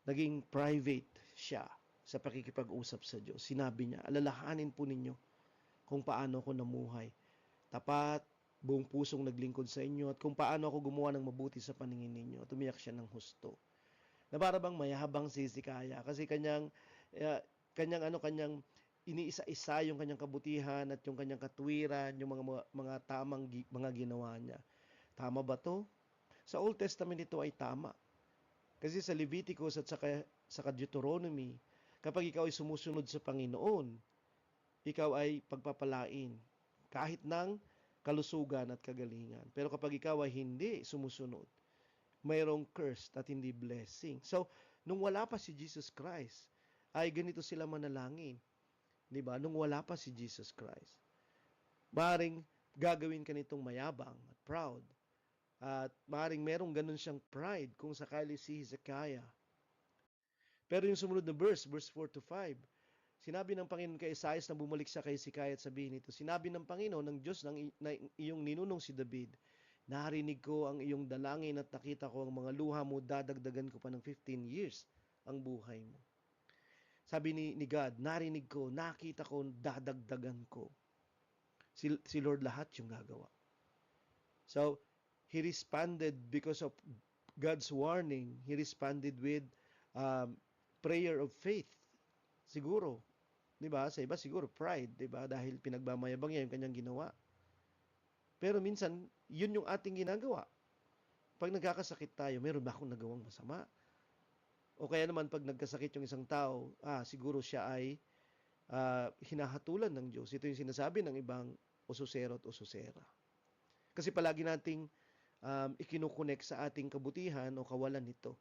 Naging private siya sa pakikipag-usap sa Diyos. Sinabi niya, alalahanin po ninyo kung paano ako namuhay. Tapat, buong pusong naglingkod sa inyo at kung paano ako gumawa ng mabuti sa paningin ninyo. At umiyak siya ng husto. Na para bang mayabang si Hezekiah kasi kanyang iniisa-isa yung kanyang kabutihan at yung kanyang katwiran, yung mga tamang mga ginawa niya. Tama ba to? Sa Old Testament ito ay tama. Kasi sa Leviticus at sa Deuteronomy, kapag ikaw ay sumusunod sa Panginoon, ikaw ay pagpapalain kahit ng kalusugan at kagalingan. Pero kapag ikaw ay hindi sumusunod, mayroong cursed at hindi blessing. So, nung wala pa si Jesus Christ, ay ganito sila manalangin. Diba? Nung wala pa si Jesus Christ. Maring gagawin ka nitong mayabang at proud. At maring merong ganun siyang pride kung sakali si Hezekiah. Pero yung sumunod na verse 4 to 5, sinabi ng Panginoon kay Isaiah na bumalik siya kay Hezekiah at sabihin ito, sinabi ng Panginoon, ng Diyos ng iyong ninunong si David, narinig ko ang iyong dalangin at nakita ko ang mga luha mo, dadagdagan ko pa ng 15 years ang buhay mo. Sabi ni God, narinig ko, nakita ko, dadagdagan ko. Si Lord lahat yung gagawa. So, he responded because of God's warning. He responded with prayer of faith. Siguro, 'di ba? Sa iba siguro pride, 'di ba? Dahil pinagmamayabang niya yung kanyang ginawa. Pero minsan, yun yung ating ginagawa. Pag nagkakasakit tayo, meron ba akong nagawang masama? O kaya naman pag nagkasakit yung isang tao, siguro siya ay hinahatulan ng Diyos. Ito yung sinasabi ng ibang ususero at ususera. Kasi palagi nating ikinukonek sa ating kabutihan o kawalan nito.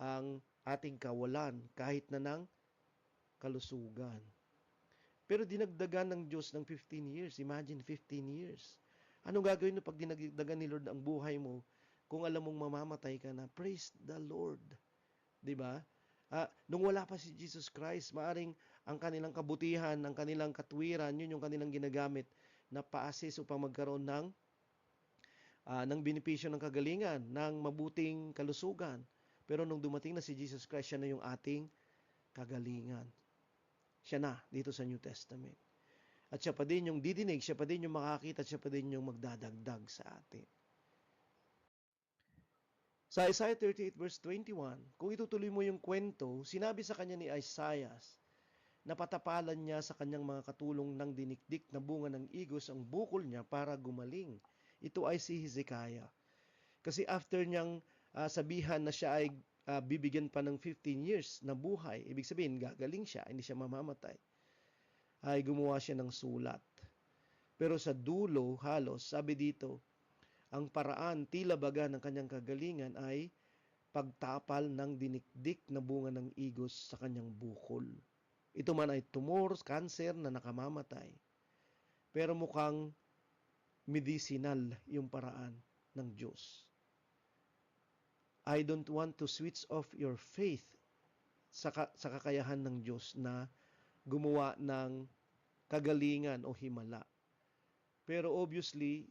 Ang ating kawalan kahit na ng kalusugan. Pero dinagdagan ng Diyos ng 15 years. Imagine 15 years. Anong gagawin mo pag dinagdagan ni Lord ang buhay mo kung alam mong mamamatay ka na? Praise the Lord. 'Di ba? Nung wala pa si Jesus Christ, maaring ang kanilang kabutihan, ang kanilang katwiran, yun yung kanilang ginagamit na pa-assist upang magkaroon ng benepisyo ng kagalingan, ng mabuting kalusugan. Pero nung dumating na si Jesus Christ, siya na yung ating kagalingan. Siya na dito sa New Testament. At siya pa din yung didinig, siya pa din yung makakita, siya pa din yung magdadagdag sa atin. Sa Isaiah 38 verse 21, kung itutuloy mo yung kwento, sinabi sa kanya ni Isaiah na patapalan niya sa kanyang mga katulong ng dinikdik na bunga ng igos ang bukol niya para gumaling. Ito ay si Hezekiah. Kasi after niyang sabihan na siya ay bibigyan pa ng 15 years na buhay, ibig sabihin gagaling siya, hindi siya mamamatay, ay gumawa siya ng sulat. Pero sa dulo, halos, sabi dito, ang paraan, tila baga ng kanyang kagalingan ay pagtapal ng dinikdik na bunga ng igos sa kanyang bukol. Ito man ay tumor, cancer na nakamamatay. Pero mukhang medicinal yung paraan ng Diyos. I don't want to switch off your faith sa kakayahan ng Diyos na gumawa ng kagalingan o himala. Pero obviously,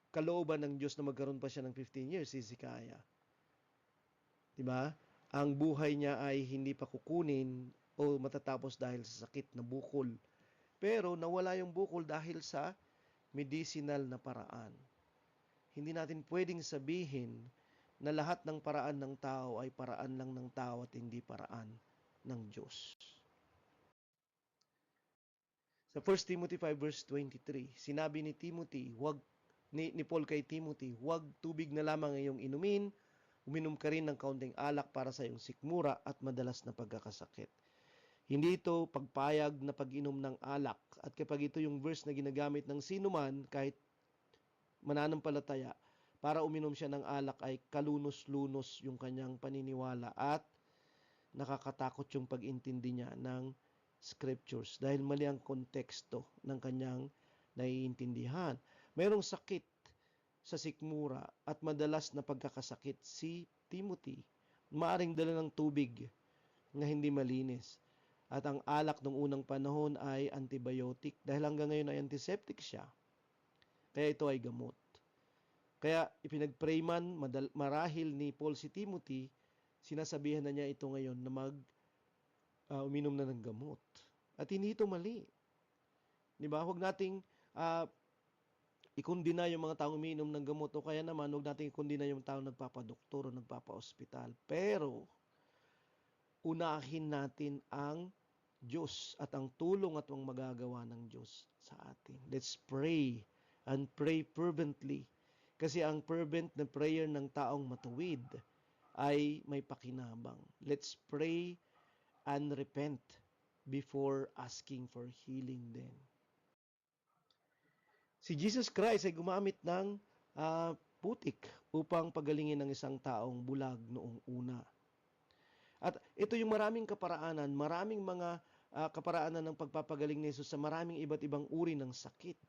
kalooban ng Diyos na magkaroon pa siya ng 15 years, si Hezekiah. Diba? Ang buhay niya ay hindi pa kukunin o matatapos dahil sa sakit na bukol. Pero nawala yung bukol dahil sa medicinal na paraan. Hindi natin pwedeng sabihin na lahat ng paraan ng tao ay paraan lang ng tao at hindi paraan ng Diyos. Sa 1 Timothy 5 verse 23, sinabi ni Paul kay Timothy, huwag tubig na lamang iyong inumin, uminom ka rin ng kaunting alak para sa iyong sikmura at madalas na pagkakasakit. Hindi ito pagpayag na pag-inom ng alak. At kapag ito yung verse na ginagamit ng sinuman, kahit mananampalataya, para uminom siya ng alak ay kalunos-lunos yung kanyang paniniwala at nakakatakot yung pag-intindi niya ng scriptures dahil mali ang konteksto ng kanyang naiintindihan. Mayroong sakit sa sikmura at madalas na pagkakasakit si Timothy. Maaring dala ng tubig na hindi malinis. At ang alak ng unang panahon ay antibiotic dahil hanggang ngayon ay antiseptic siya. Kaya ito ay gamot. Kaya ipinag-pray man marahil ni Paul si Timothy, sinasabihan na niya ito ngayon na uminom na ng gamot. At hindi ito mali. Diba? Huwag nating ikundina yung mga taong umiinom ng gamot o kaya naman huwag nating ikundina yung taong nagpapadoktor o nagpapa-ospital. Pero unahin natin ang Diyos at ang tulong at ang magagawa ng Diyos sa atin. Let's pray and pray fervently. Kasi ang fervent na prayer ng taong matuwid ay may pakinabang. Let's pray and repent before asking for healing din. Si Jesus Christ ay gumamit ng putik upang pagalingin ng isang taong bulag noong una. At ito yung maraming kaparaanan, maraming mga kaparaanan ng pagpapagaling ni Jesus sa maraming iba't ibang uri ng sakit.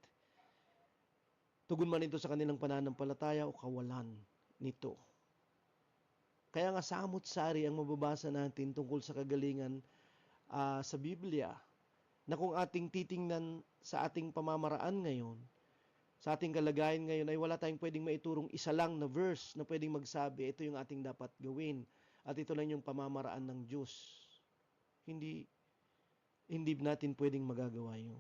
Tugon man ito sa kanilang pananampalataya o kawalan nito. Kaya nga samot-sari ang mababasa natin tungkol sa kagalingan sa Biblia, na kung ating titingnan sa ating pamamaraan ngayon, sa ating kalagayan ngayon, ay wala tayong pwedeng maiturong isa lang na verse na pwedeng magsabi, ito yung ating dapat gawin, at ito lang yung pamamaraan ng Diyos. hindi hindi natin pwedeng magagawa yun.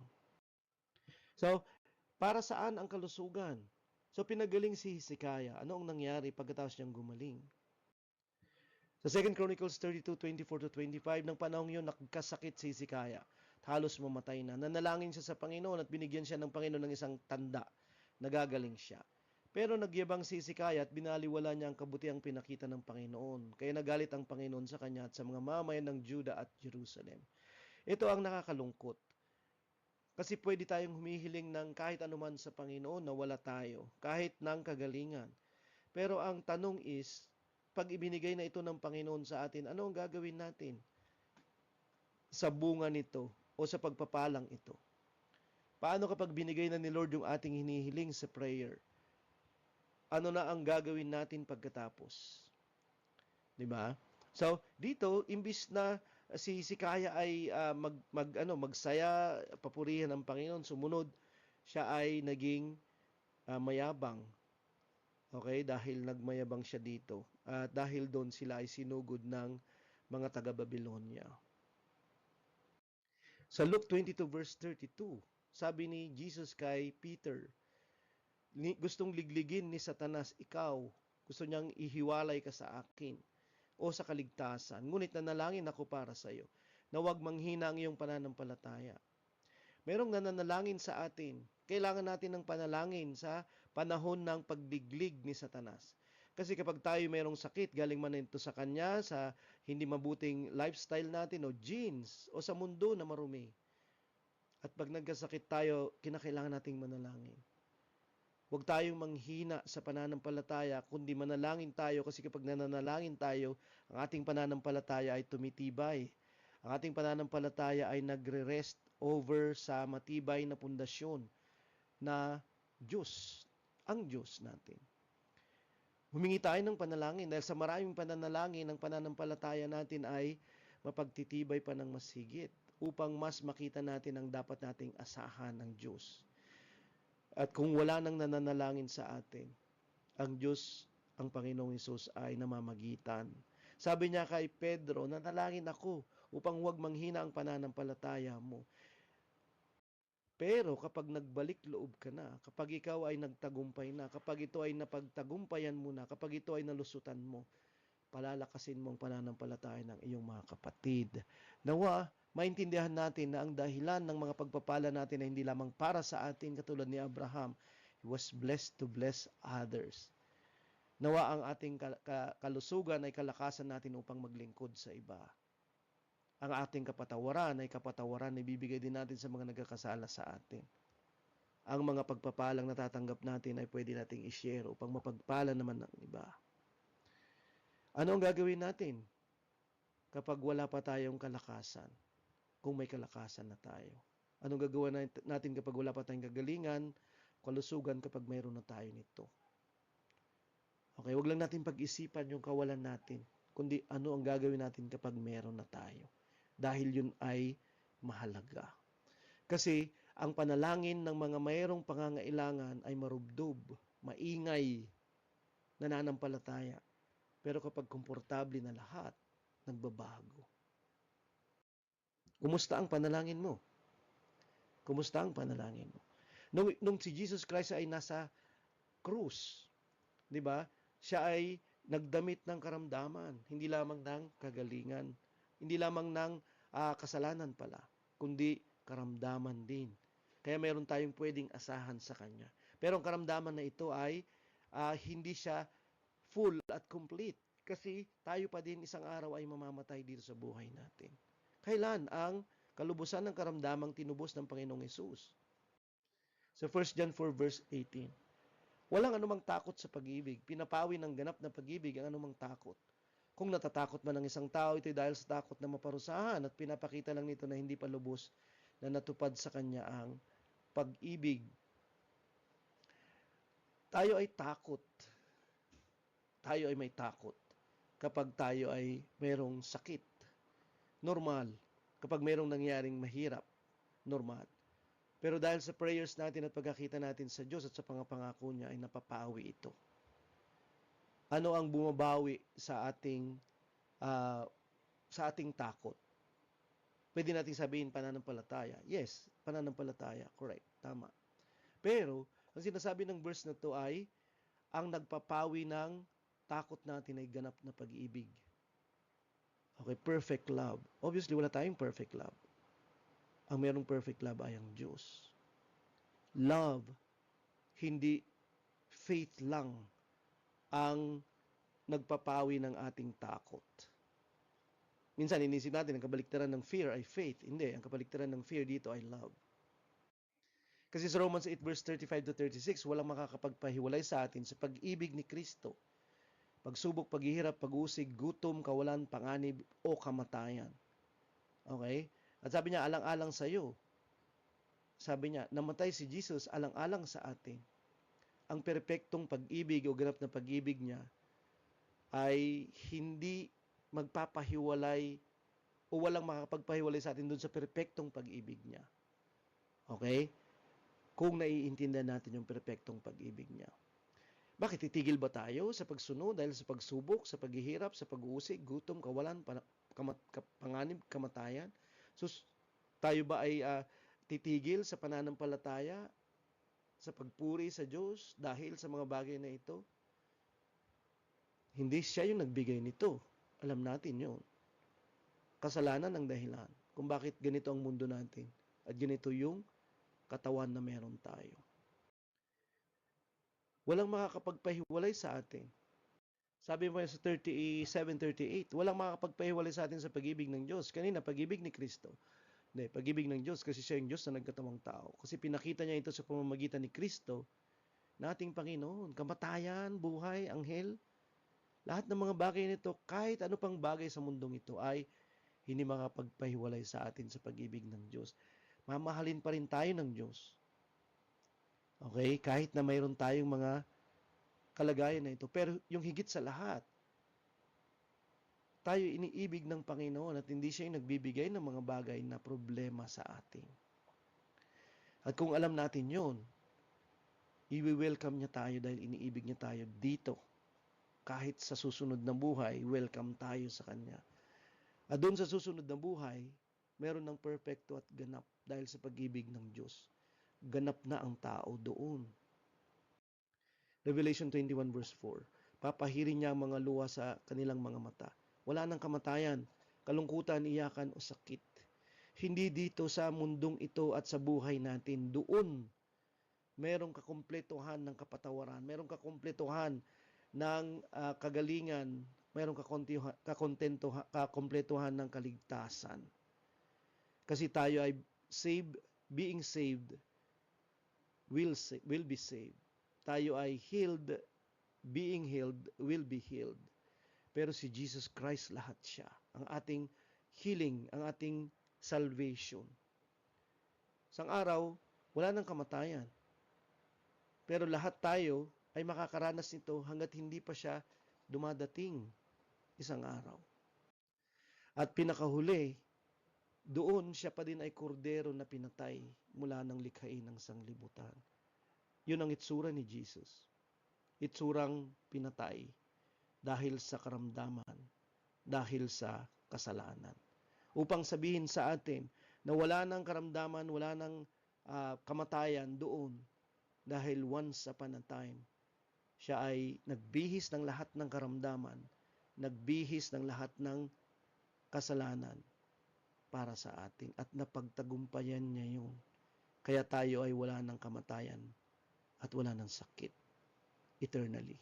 So, para saan ang kalusugan? So, pinagaling si Hezekiah. Ano ang nangyari pagkatapos niyang gumaling? Sa 2 Chronicles 32:24-25, ng panahong yun, nagkasakit si Hezekiah. Halos mamatay na. Nanalangin siya sa Panginoon at binigyan siya ng Panginoon ng isang tanda. Nagagaling siya. Pero nagyabang si Hezekiah at binaliwala niya ang kabutihang pinakita ng Panginoon. Kaya nagalit ang Panginoon sa kanya at sa mga mamayan ng Juda at Jerusalem. Ito ang nakakalungkot. Kasi pwede tayong humihiling ng kahit anuman sa Panginoon na wala tayo, kahit ng kagalingan. Pero ang tanong is, pag ibinigay na ito ng Panginoon sa atin, ano ang gagawin natin sa bunga nito o sa pagpapalang ito? Paano kapag binigay na ni Lord yung ating hinihiling sa prayer? Ano na ang gagawin natin pagkatapos? 'Di ba? So, dito imbis na si Kaya ay magsaya, papurihan ang Panginoon, sumunod, siya ay naging mayabang. Okay, dahil nagmayabang siya dito. At dahil doon sila ay sinugod ng mga taga-Babylonia. Sa Luke 22 verse 32, sabi ni Jesus kay Peter, gustong ligligin ni Satanas ikaw, gusto niyang ihiwalay ka sa akin o sa kaligtasan. Ngunit nanalangin ako para sa iyo na huwag manghina ang iyong pananampalataya. Merong nananalangin sa atin. Kailangan natin ng panalangin sa panahon ng pagdiglig ni Satanas. Kasi kapag tayo mayroong sakit, galing man ito sa kanya, sa hindi mabuting lifestyle natin o genes o sa mundo na marumi. At pag nagkasakit tayo, kinakailangan nating manalangin. Huwag tayong manghina sa pananampalataya, kundi manalangin tayo kasi kapag nananalangin tayo, ang ating pananampalataya ay tumitibay. Ang ating pananampalataya ay nagre-rest over sa matibay na pundasyon na Diyos, ang Diyos natin. Humingi tayo ng panalangin dahil sa maraming pananalangin, ang pananampalataya natin ay mapagtitibay pa ng mas higit upang mas makita natin ang dapat nating asahan ng Diyos. At kung wala nang nananalangin sa atin, ang Diyos, ang Panginoong Hesus ay namamagitan. Sabi niya kay Pedro, nanalangin ako upang huwag manghina ang pananampalataya mo. Pero kapag nagbalik loob ka na, kapag ikaw ay nagtagumpay na, kapag ito ay napagtagumpayan mo na, kapag ito ay nalusutan mo, palalakasin mo ang pananampalataya ng iyong mga kapatid. Nawa, maintindihan natin na ang dahilan ng mga pagpapala natin ay hindi lamang para sa atin, katulad ni Abraham, he was blessed to bless others. Nawa ang ating kalusugan ay kalakasan natin upang maglingkod sa iba. Ang ating kapatawaran ay kapatawaran na ibibigay din natin sa mga nagkakasala sa atin. Ang mga pagpapalang natatanggap natin ay pwede nating i-share upang mapagpala naman ng iba. Ano ang gagawin natin kapag wala pa tayong kalakasan? Kung may kalakasan na tayo. Anong gagawa natin kapag wala pa tayong kagalingan, kalusugan kapag mayroon na tayo nito? Okay, wag lang natin pag-isipan yung kawalan natin, kundi ano ang gagawin natin kapag mayroon na tayo. Dahil yun ay mahalaga. Kasi ang panalangin ng mga mayroong pangangailangan ay marubdob, maingay, nananampalataya. Pero kapag komportable na lahat, nagbabago. Kumusta ang panalangin mo? Kumusta ang panalangin mo? Nung si Jesus Christ ay nasa krus, 'di ba? Siya ay nagdamit ng karamdaman, hindi lamang ng kagalingan, hindi lamang ng kasalanan pala, kundi karamdaman din. Kaya meron tayong pwedeng asahan sa kanya. Pero ang karamdaman na ito ay hindi siya full at complete. Kasi tayo pa din isang araw ay mamamatay dito sa buhay natin. Kailan ang kalubusan ng karamdamang tinubos ng Panginoong Hesus? Sa 1 John 4 verse 18. Walang anumang takot sa pag-ibig. Pinapawi ng ganap na pag-ibig ang anumang takot. Kung natatakot man ang isang tao, ito dahil sa takot na maparusahan at pinapakita lang nito na hindi pa lubos na natupad sa kanya ang pag-ibig. Tayo ay takot. Tayo ay may takot kapag tayo ay mayroong sakit. Normal. Kapag mayroong nangyaring mahirap, normal. Pero dahil sa prayers natin at pagkakita natin sa Diyos at sa pangako niya ay napapawi ito. Ano ang bumabawi sa ating takot? Pwede nating sabihin pananampalataya. Yes, pananampalataya. Correct. Tama. Pero, ang sinasabi ng verse na to ay, ang nagpapawi ng takot natin ay ganap na pag-ibig. Okay, perfect love. Obviously, wala tayong perfect love. Ang mayroong perfect love ay ang Diyos. Love, hindi faith lang ang nagpapawi ng ating takot. Minsan, inisip natin, ang kabaliktaran ng fear ay faith. Hindi, ang kabaliktaran ng fear dito ay love. Kasi sa Romans 8 verse 35 to 36, walang makakapagpahiwalay sa atin sa pag-ibig ni Kristo. Pagsubok, paghihirap, pag-usig, gutom, kawalan, panganib, o kamatayan. Okay? At sabi niya, alang-alang sa iyo. Sabi niya, namatay si Jesus alang-alang sa atin. Ang perpektong pag-ibig o ganap na pag-ibig niya ay hindi magpapahiwalay o walang makakapagpahiwalay sa atin dun sa perpektong pag-ibig niya. Okay? Kung naiintindihan natin yung perpektong pag-ibig niya. Bakit titigil ba tayo sa pagsunod dahil sa pagsubok, sa paghihirap, sa pag-uusig, gutom, kawalan, panganib, kamatayan? So, tayo ba ay titigil sa pananampalataya, sa pagpuri sa Diyos dahil sa mga bagay na ito? Hindi siya yung nagbigay nito. Alam natin yun. Kasalanan ang dahilan kung bakit ganito ang mundo natin at ganito yung katawan na meron tayo. Walang makakapagpahiwalay sa atin. Sabi mo sa 37:38, walang makakapagpahiwalay sa atin sa pag-ibig ng Diyos. Kanina, pag-ibig ni Kristo. Hindi, pag-ibig ng Diyos kasi siya yung Diyos na nagkatawang tao. Kasi pinakita niya ito sa pamamagitan ni Kristo na ating Panginoon. Kamatayan, buhay, anghel, lahat ng mga bagay nito, kahit ano pang bagay sa mundong ito ay hindi makapagpahiwalay sa atin sa pag-ibig ng Diyos. Mamahalin pa rin tayo ng Diyos. Okay? Kahit na mayroon tayong mga kalagayan na ito. Pero yung higit sa lahat, tayo iniibig ng Panginoon at hindi siya yung nagbibigay ng mga bagay na problema sa atin. At kung alam natin yon, i-welcome niya tayo dahil iniibig niya tayo dito. Kahit sa susunod na buhay, welcome tayo sa Kanya. At doon sa susunod na buhay, meron ng perfecto at ganap dahil sa pag-ibig ng Diyos. Ganap na ang tao doon. Revelation 21 verse 4. Papahirin niya ang mga luha sa kanilang mga mata. Wala nang kamatayan, kalungkutan, iyakan o sakit. Hindi dito sa mundong ito at sa buhay natin. Doon, merong kakumpletuhan ng kapatawaran, merong kakumpletuhan ng kagalingan, merong kakumpletuhan ng kaligtasan. Kasi tayo ay saved, being saved, will be saved. Tayo ay healed, being healed, will be healed. Pero si Jesus Christ lahat siya. Ang ating healing, ang ating salvation. Sang araw, wala nang kamatayan. Pero lahat tayo ay makakaranas nito hanggat hindi pa siya dumadating isang araw. At pinakahuli, doon siya pa din ay kordero na pinatay mula ng likhain ng sanglibutan. Yun ang itsura ni Jesus. Itsurang pinatay dahil sa karamdaman, dahil sa kasalanan. Upang sabihin sa atin na wala nang karamdaman, wala nang kamatayan doon dahil once upon a time, siya ay nagbihis ng lahat ng karamdaman, nagbihis ng lahat ng kasalanan para sa atin at napagtagumpayan niya yun. Kaya tayo ay wala ng kamatayan at wala ng sakit eternally.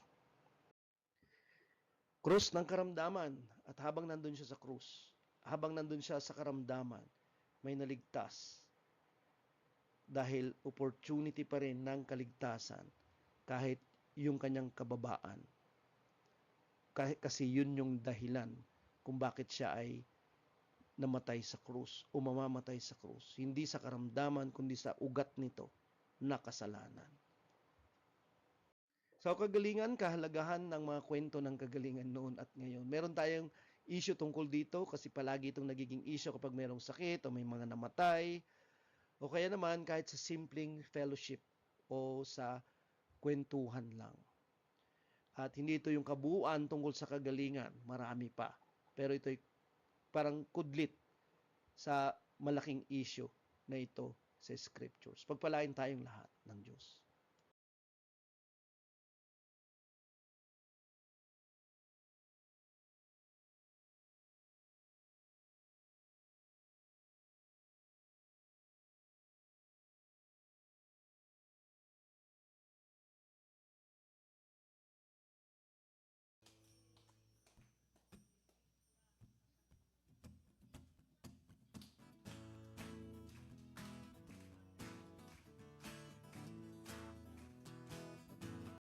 Krus ng karamdaman at habang nandun siya sa krus, habang nandun siya sa karamdaman, may naligtas dahil opportunity pa rin ng kaligtasan kahit yung kanyang kababaan. Kasi yun yung dahilan kung bakit siya ay namatay sa krus o mamamatay sa krus. Hindi sa karamdaman kundi sa ugat nito na kasalanan. So kagalingan, kahalagahan ng mga kwento ng kagalingan noon at ngayon. Meron tayong issue tungkol dito kasi palagi itong nagiging issue kapag mayroong sakit o may mga namatay o kaya naman kahit sa simpleng fellowship o sa kwentuhan lang. At hindi ito yung kabuuan tungkol sa kagalingan, marami pa. Pero ito'y parang kudlit sa malaking issue na ito sa Scriptures. Pagpalain tayong lahat ng Diyos.